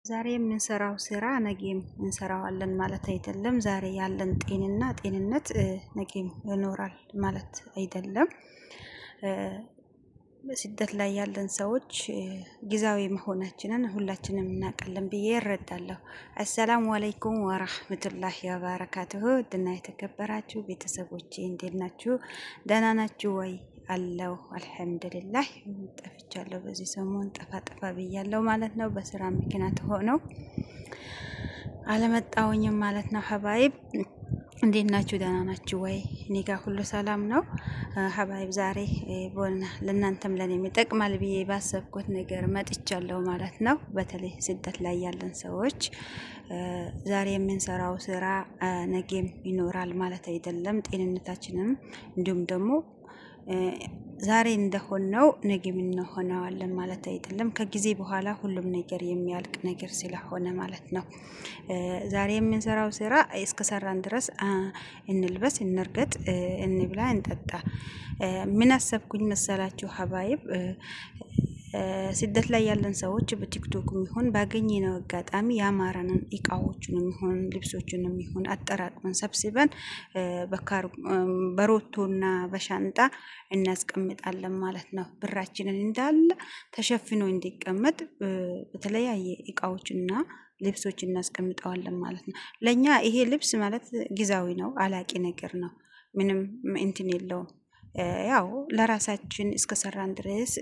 ዛሬ የምንሰራው ስራ ነገም እንሰራዋለን ማለት አይደለም። ዛሬ ያለን ጤንነት ነገም ይኖራል ማለት አይደለም። በስደት ላይ ያለን ሰዎች ጊዜያዊ መሆናችንን ሁላችንም እናውቃለን ብዬ እረዳለሁ። አሰላሙ አለይኩም ወራህመቱላሂ ወበረካቱሁ። ድና የተከበራችሁ ቤተሰቦቼ እንዴት ናችሁ? ደህና ናችሁ ወይ? አለው አልሐምዱሊላህ። ጠፍቻለሁ፣ በዚህ ሰሞን ጠፋ ብያለሁ ማለት ነው። በስራ ምክንያት ሆነው አለመጣውኝም ማለት ነው። ሀባይብ እንዴት ናችሁ? ደህና ናችሁ ወይ? እኔ ጋር ሁሉ ሰላም ነው ሀባይብ። ዛሬ ለእናንተም ለኔም ይጠቅማል ብዬ ባሰብኩት ነገር መጥቻለሁ ማለት ነው። በተለይ ስደት ላይ ያለን ሰዎች ዛሬ የምንሰራው ስራ ነገም ይኖራል ማለት አይደለም። ጤንነታችንም እንዲሁም ደግሞ ዛሬ እንደሆነው ነገም እንሆነዋለን ማለት አይደለም። ከጊዜ በኋላ ሁሉም ነገር የሚያልቅ ነገር ስለሆነ ማለት ነው። ዛሬ የምንሰራው ስራ እስከሰራን ድረስ እንልበስ፣ እንርገጥ፣ እንብላ፣ እንጠጣ። ምን አሰብኩኝ መሰላችሁ ሀባይብ? ስደት ላይ ያለን ሰዎች በቲክቶክም ይሁን ባገኘነው አጋጣሚ ያማረንን እቃዎቹንም ይሁን ልብሶቹንም ይሁን አጠራቅመን ሰብስበን በሮቶና በሻንጣ እናስቀምጣለን ማለት ነው። ብራችንን እንዳለ ተሸፍኖ እንዲቀመጥ በተለያየ እቃዎችና ልብሶች እናስቀምጠዋለን ማለት ነው። ለኛ ይሄ ልብስ ማለት ጊዜያዊ ነው፣ አላቂ ነገር ነው። ምንም እንትን የለውም። ያው ለራሳችን እስከሰራን ድረስ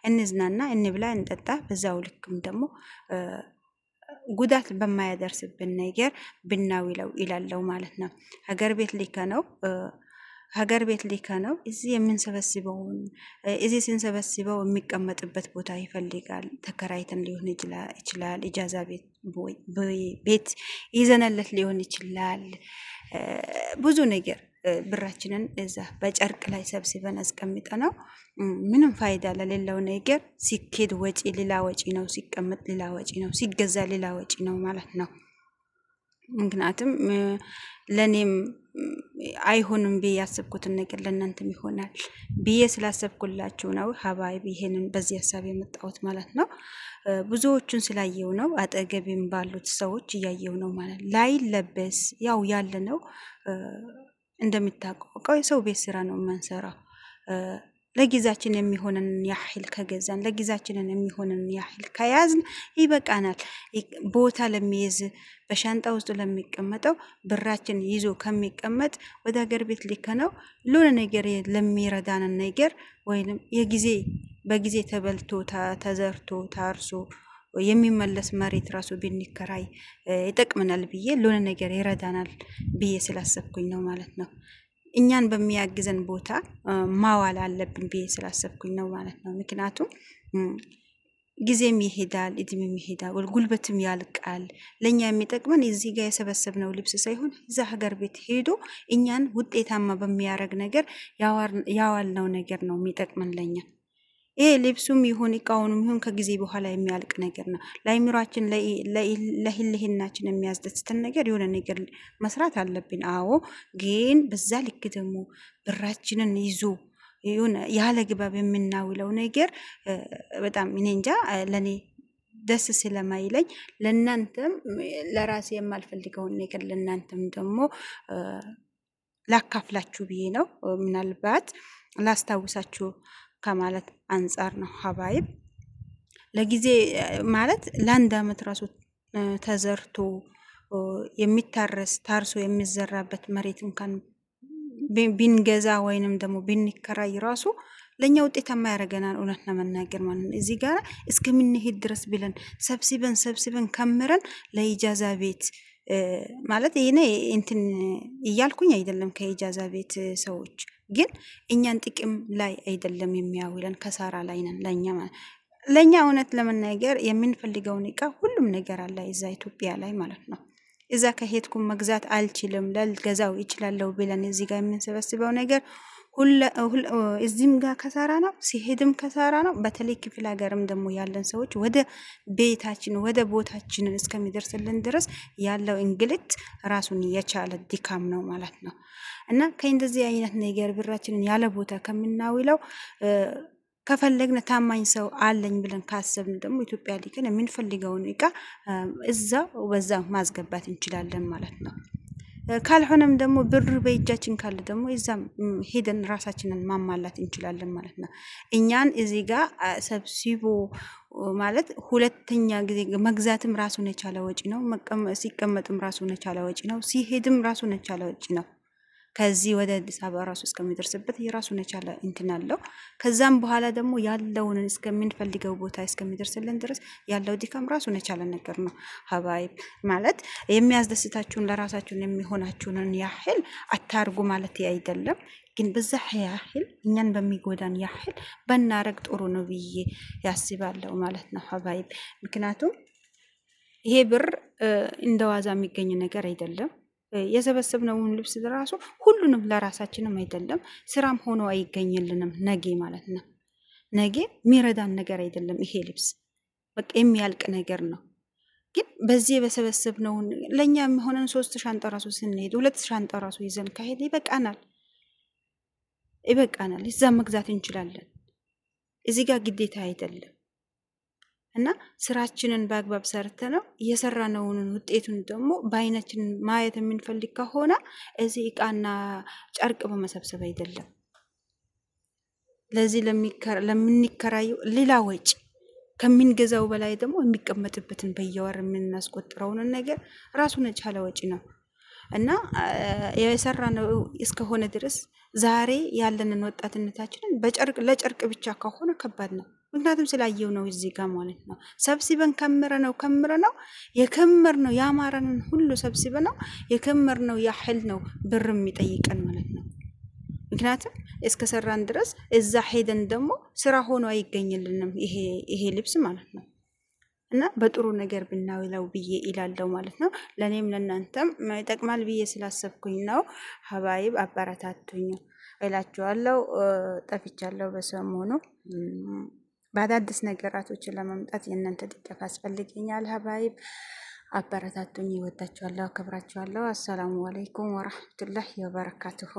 እንዝናና፣ እንብላ፣ እንጠጣ። በዛው ልክም ደግሞ ጉዳት በማያደርስብን ነገር ብናውለው ይላለው ማለት ነው። ሀገር ቤት ሊከ ነው። እዚህ የምንሰበስበውን እዚህ ስንሰበስበው የሚቀመጥበት ቦታ ይፈልጋል። ተከራይተን ሊሆን ይችላል። ኢጃዛ ቤት ይዘነለት ሊሆን ይችላል። ብዙ ነገር ብራችንን እዛ በጨርቅ ላይ ሰብስበን አስቀምጠ ነው ምንም ፋይዳ ለሌለው ነገር ሲኬድ ወጪ ሌላ ወጪ ነው፣ ሲቀመጥ ሌላ ወጪ ነው፣ ሲገዛ ሌላ ወጪ ነው ማለት ነው። ምክንያቱም ለኔም አይሆንም ብዬ ያሰብኩትን ነገር ለእናንተም ይሆናል ብዬ ስላሰብኩላችሁ ነው ሀባይብ ይሄንን በዚህ ሀሳብ የመጣሁት ማለት ነው። ብዙዎቹን ስላየው ነው፣ አጠገቤም ባሉት ሰዎች እያየው ነው ማለት ላይ ለበስ ያው ያለ ነው። እንደሚታወቀው የሰው ቤት ስራ ነው የምንሰራው። ለጊዜያችን የሚሆንን ያህል ከገዛን ለጊዜያችንን የሚሆንን ያህል ከያዝን ይበቃናል። ቦታ ለሚይዝ በሻንጣ ውስጥ ለሚቀመጠው ብራችን ይዞ ከሚቀመጥ ወደ ሀገር ቤት ሊከነው ለሆነ ነገር ለሚረዳንን ነገር ወይንም በጊዜ ተበልቶ ተዘርቶ ታርሶ የሚመለስ መሬት ራሱ ብንከራይ ይጠቅመናል ብዬ ለሆነ ነገር ይረዳናል ብዬ ስላሰብኩኝ ነው ማለት ነው። እኛን በሚያግዘን ቦታ ማዋል አለብን ብዬ ስላሰብኩኝ ነው ማለት ነው። ምክንያቱም ጊዜም ይሄዳል፣ እድሜም ይሄዳል፣ ጉልበትም ያልቃል። ለኛ የሚጠቅመን እዚህ ጋር የሰበሰብነው ልብስ ሳይሆን እዛ ሀገር ቤት ሄዶ እኛን ውጤታማ በሚያደርግ ነገር ያዋልነው ነገር ነው የሚጠቅመን ለኛ። ይሄ ልብሱም ይሁን እቃውንም ይሁን ከጊዜ በኋላ የሚያልቅ ነገር ነው። ለአይምሯችን ለህልህናችን የሚያስደስተን ነገር የሆነ ነገር መስራት አለብን። አዎ፣ ግን በዛ ልክ ደግሞ ብራችንን ይዞ ያለ ግባብ የምናውለው ነገር በጣም እኔ እንጃ ለኔ ደስ ስለማይለኝ ለእናንተም ለራሴ የማልፈልገውን ነገር ለእናንተም ደግሞ ላካፍላችሁ ብዬ ነው። ምናልባት ላስታውሳችሁ ከማለት አንጻር ነው ሀባይብ። ለጊዜ ማለት ለአንድ አመት ራሱ ተዘርቶ የሚታረስ ታርሶ የሚዘራበት መሬት እንኳን ቢንገዛ ወይንም ደግሞ ቢንከራይ ራሱ ለኛ ውጤታማ ያደርገናል። እውነት ለመናገር ማለት ነው። እዚህ ጋር እስከምንሄድ ድረስ ብለን ሰብስበን ከምረን ለኢጃዛ ቤት ማለት ይሄኔ እንትን እያልኩኝ አይደለም። ከኢጃዛ ቤት ሰዎች ግን እኛን ጥቅም ላይ አይደለም የሚያውለን፣ ከሳራ ላይ ነን ለኛ እውነት ለመናገር የምንፈልገውን እቃ ሁሉም ነገር አለ እዛ ኢትዮጵያ ላይ ማለት ነው። እዛ ከሄድኩም መግዛት አልችልም ለልገዛው ይችላልው ብለን እዚህ ጋር የምንሰበስበው ነገር እዚህም ጋር ከሳራ ነው፣ ሲሄድም ከሳራ ነው። በተለይ ክፍለ ሀገርም ደግሞ ያለን ሰዎች ወደ ቤታችን ወደ ቦታችን እስከሚደርስልን ድረስ ያለው እንግልት ራሱን የቻለ ድካም ነው ማለት ነው። እና ከእንደዚህ አይነት ነገር ብራችንን ያለ ቦታ ከምናውለው ከፈለግን ታማኝ ሰው አለኝ ብለን ካሰብን ደግሞ ኢትዮጵያ ሊከን የምንፈልገውን እቃ እዛ በዛ ማስገባት እንችላለን ማለት ነው። ካልሆነም ደግሞ ብር በእጃችን ካለ ደግሞ እዛም ሄደን ራሳችንን ማማላት እንችላለን ማለት ነው። እኛን እዚህ ጋር ሰብሲቦ ማለት ሁለተኛ ጊዜ መግዛትም ራሱን የቻለ ወጪ ነው። ሲቀመጥም ራሱን የቻለ ወጪ ነው። ሲሄድም ራሱን የቻለ ወጪ ነው። ከዚህ ወደ አዲስ አበባ ራሱ እስከሚደርስበት የራሱን የቻለ እንትን አለው። ከዛም በኋላ ደግሞ ያለውን እስከምንፈልገው ቦታ እስከሚደርስልን ድረስ ያለው ድካም ራሱን የቻለ ነገር ነው። ሀባይብ ማለት የሚያስደስታችሁን ለራሳችሁን የሚሆናችሁን ያህል አታርጉ ማለት አይደለም፣ ግን በዛ ያህል እኛን በሚጎዳን ያህል በናረግ ጥሩ ነው ብዬ ያስባለሁ ማለት ነው ሀባይብ። ምክንያቱም ይሄ ብር እንደዋዛ የሚገኝ ነገር አይደለም። የሰበሰብነውን ልብስ ራሱ ሁሉንም ለራሳችንም አይደለም፣ ስራም ሆኖ አይገኝልንም ነገ ማለት ነው። ነገ የሚረዳን ነገር አይደለም ይሄ ልብስ፣ በቃ የሚያልቅ ነገር ነው። ግን በዚህ በሰበሰብነውን ለኛ የሚሆነን 3 ሻንጣ ራሱ ስንሄድ 2 ሻንጣ ራሱ ይዘን ካሄድ ይበቃናል። እዛ መግዛት እንችላለን። እዚህ ጋር ግዴታ አይደለም። እና ስራችንን በአግባብ ሰርተነው የሰራነውን ውጤቱን ደግሞ በአይናችን ማየት የምንፈልግ ከሆነ እዚህ እቃና ጨርቅ በመሰብሰብ አይደለም። ለዚህ ለምንከራየው ሌላ ወጪ ከምንገዛው በላይ ደግሞ የሚቀመጥበትን በየወር የምናስቆጥረውን ነገር ራሱን የቻለ ወጪ ነው። እና የሰራነው እስከሆነ ድረስ ዛሬ ያለንን ወጣትነታችንን ለጨርቅ ብቻ ከሆነ ከባድ ነው። ምክንያቱም ስላየው ነው እዚህ ጋር ማለት ነው። ሰብስበን ከምረነው የከመርነው ያማረንን ሁሉ ሰብስበነው የከመርነው ያህል ነው ብር የሚጠይቀን ማለት ነው። ምክንያቱም እስከሰራን ድረስ እዛ ሄደን ደግሞ ስራ ሆኖ አይገኝልንም ይሄ ልብስ ማለት ነው። እና በጥሩ ነገር ብናውለው ብዬ ይላለው ማለት ነው። ለኔም ለናንተም ይጠቅማል ብዬ ስላሰብኩኝ ነው። ሀባይብ አበረታቱኝ እላችኋለሁ። ጠፍቻለሁ በሰሞኑ በአዳዲስ ነገራቶችን ለመምጣት የእናንተ ድጋፍ ያስፈልገኛል። ሀባይብ አበረታቱኝ። ይወዳችኋለሁ፣ አከብራችኋለሁ። አሰላሙ አለይኩም ወራህመቱላሂ ወበረካቱሁ።